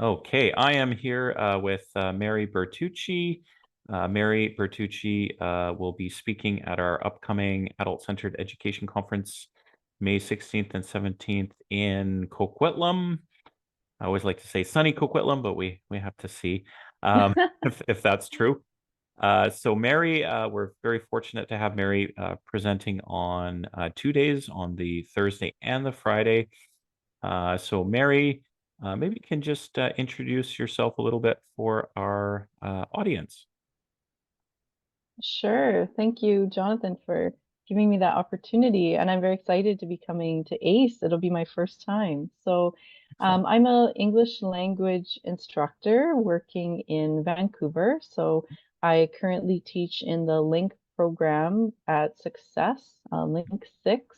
Okay, I am here with Mary Bertucci. Mary Bertucci will be speaking at our upcoming Adult-Centered Education Conference, May 16th and 17th in Coquitlam. I always like to say sunny Coquitlam, but we have to see if that's true. So Mary, we're very fortunate to have Mary presenting on 2 days, on the Thursday and the Friday. So Mary, maybe you can just introduce yourself a little bit for our audience. Sure. Thank you, Jonathan, for giving me that opportunity. And I'm very excited to be coming to ACE. It'll be my first time. So, Excellent. I'm an English language instructor working in Vancouver. So, I currently teach in the Link program at Success, Link 6.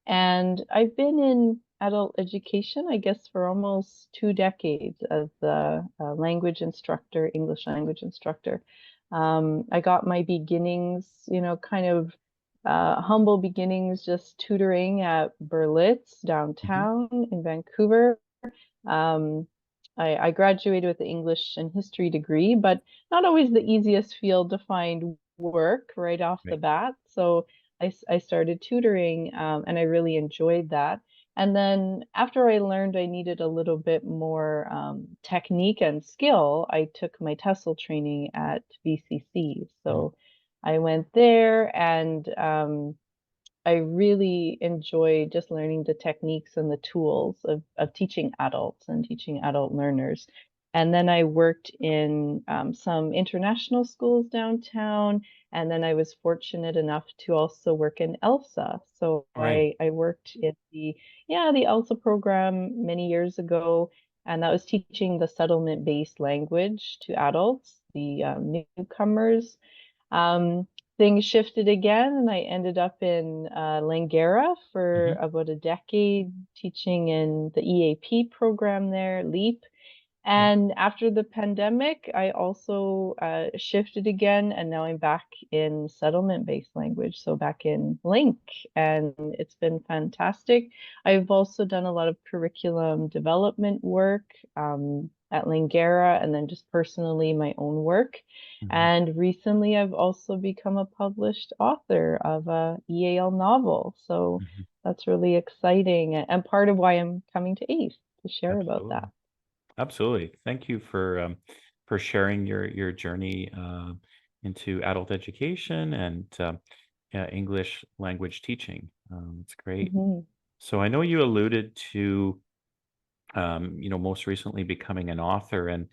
And I've been in adult education, I guess, for almost 2 decades as a language instructor, English language instructor. I got my beginnings, kind of humble beginnings, just tutoring at Berlitz Mhm. downtown in Vancouver. Um, I graduated with an English and history degree, but not always the easiest field to find work right off the Right. bat. So I started tutoring, and I really enjoyed that. And then after I learned I needed a little bit more technique and skill, I took my TESOL training at VCC. Mm. So I went there and I really enjoy just learning the techniques and the tools of teaching adults and teaching adult learners. And then I worked in some international schools downtown. And then I was fortunate enough to also work in ELSA. So Right. I worked in the ELSA program many years ago. And that was teaching the settlement-based language to adults, the newcomers. Um, Things shifted again, and I ended up in Langara for Mhm. about a decade, teaching in the EAP program there, LEAP. Yeah. And after the pandemic, I also shifted again, and now I'm back in settlement-based language, so back in Link, and it's been fantastic. I've also done a lot of curriculum development work at Langara, and then just personally my own work. Mhm. And recently, I've also become a published author of a EAL novel, so Mhm. that's really exciting, and part of why I'm coming to ACE to share about Absolutely. that. Absolutely. Thank you for sharing your journey into adult education and English language teaching. It's great. Mhm. So I know you alluded to most recently becoming an author, and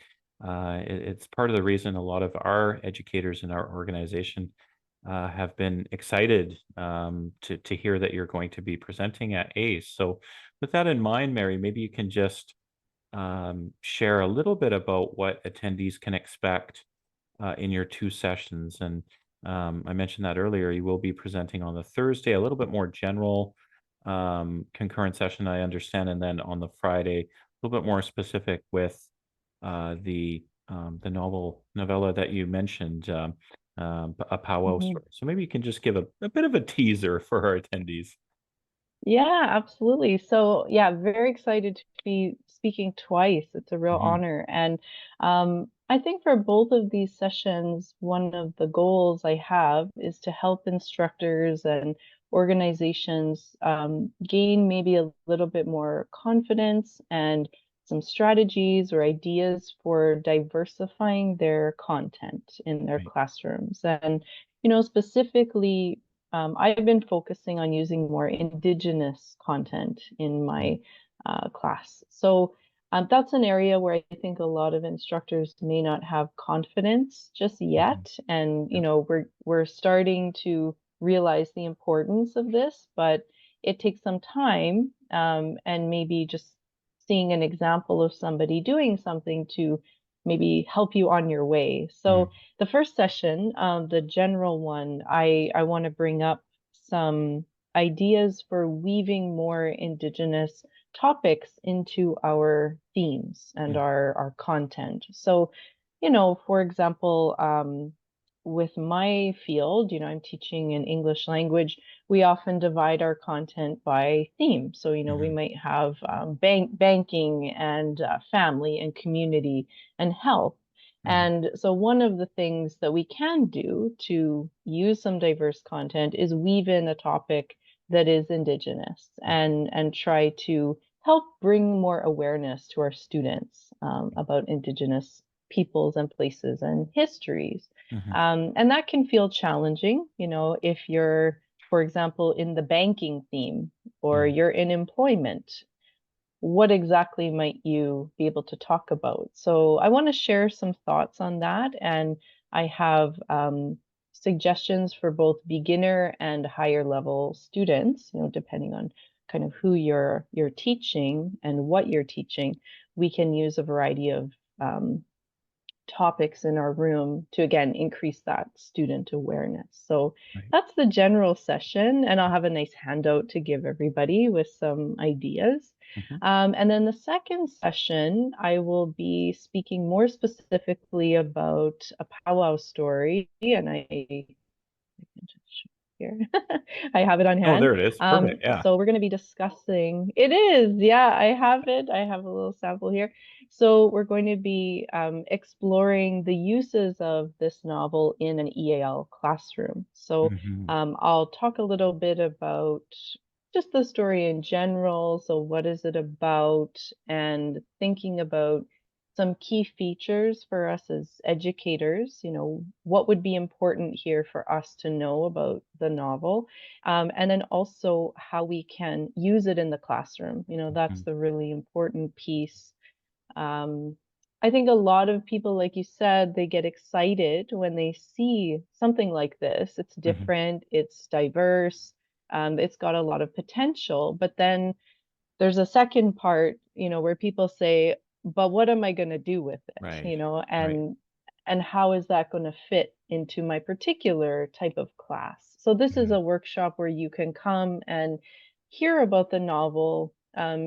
it's part of the reason a lot of our educators in our organization have been excited to hear that you're going to be presenting at ACE. So, with that in mind, Mary, maybe you can just share a little bit about what attendees can expect in your two sessions. And I mentioned that earlier. You will be presenting on the Thursday, a little bit more general concurrent session, I understand, and then on the Friday, a little bit more specific with the novella that you mentioned, a powwow Mhm. story. So maybe you can just give a bit of a teaser for our attendees. Yeah, absolutely. So, yeah, very excited to be speaking twice. It's a real Mhm. honor. And I think for both of these sessions, one of the goals I have is to help instructors and organizations gain maybe a little bit more confidence and some strategies or ideas for diversifying their content in their Right. classrooms. And, specifically I've been focusing on using more indigenous content in Mm. my class. So that's an area where I think a lot of instructors may not have confidence just Mhm. yet. And, Yep. we're starting to realize the importance of this, but it takes some time and maybe just seeing an example of somebody doing something to maybe help you on your way. Mm. So the first session, the general one, I want to bring up some ideas for weaving more Indigenous topics into our themes and Yeah. our content. So, for example, with my field, I'm teaching in English language, we often divide our content by theme. So, we Mhm. might have banking and family and community and health. Mhm. And so, one of the things that we can do to use some diverse content is weave in a topic that is Indigenous and try to help bring more awareness to our students about Indigenous peoples and places and histories. Mhm. And that can feel challenging, if you're, for example, in the banking theme or Mhm. you're in employment, what exactly might you be able to talk about? So I want to share some thoughts on that. And I have suggestions for both beginner and higher level students, depending on kind of who you're teaching and what you're teaching. We can use a variety of topics in our room to again increase that student awareness. So Right. that's the general session, and I'll have a nice handout to give everybody with some ideas. Mhm. And then the second session, I will be speaking more specifically about a powwow story, and I can just show here. I have it on Oh, hand. there it is. Perfect. Yeah. So we're going to be discussing. It is, yeah, I have it. I have a little sample here. So we're going to be exploring the uses of this novel in an EAL classroom. So Mhm. I'll talk a little bit about just the story in general. So what is it about, and thinking about some key features for us as educators, what would be important here for us to know about the novel, and then also how we can use it in the classroom. That's Mhm. the really important piece. um, I think a lot of people, like you said, they get excited when they see something like this. It's Mhm. different, it's diverse, it's got a lot of potential, but then there's a second part, where people say, "But what am I gonna do with it?" Right. Right. And how is that gonna fit into my particular type of class? So this is Mhm. a workshop where you can come and hear about the novel,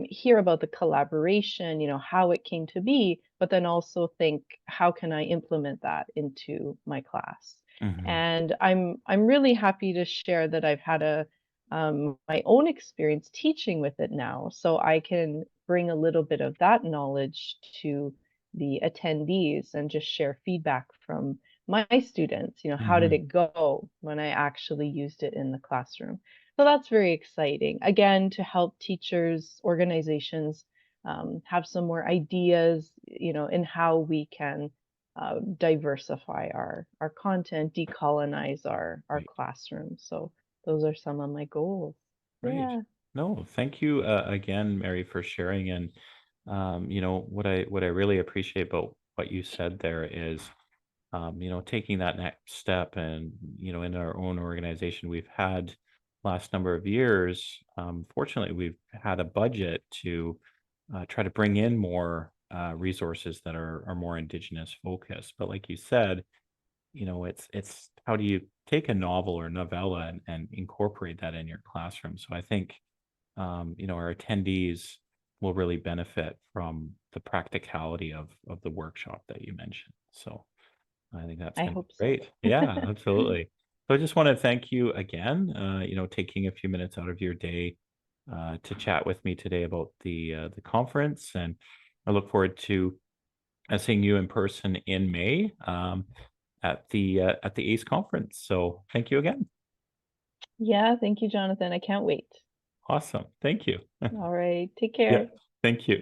hear about the collaboration, how it came to be, but then also think, how can I implement that into my class? Mhm. And I'm really happy to share that I've had my own experience teaching with it now, so I can bring a little bit of that knowledge to the attendees and just share feedback from my students. How did Mhm. it go when I actually used it in the classroom? So that's very exciting. Again, to help teachers, organizations have some more ideas, in how we can diversify our content, decolonize our Right. classroom. So those are some of my goals. Right. Yeah. No, thank you again, Mary, for sharing. And what I really appreciate about what you said there is, taking that next step. And in our own organization, we've had last number of years. Fortunately, we've had a budget to try to bring in more resources that are more Indigenous focused. But like you said, it's how do you take a novel or novella and incorporate that in your classroom? So I think our attendees will really benefit from the practicality of the workshop that you mentioned. So I think that's I going to be hope so. great. Yeah, absolutely. So I just want to thank you again, taking a few minutes out of your day to chat with me today about the conference. And I look forward to seeing you in person in May at the ACE conference. So thank you again. Yeah, thank you, Jonathan. I can't wait. Awesome. Thank you. All right. Take Yeah. care. Thank you.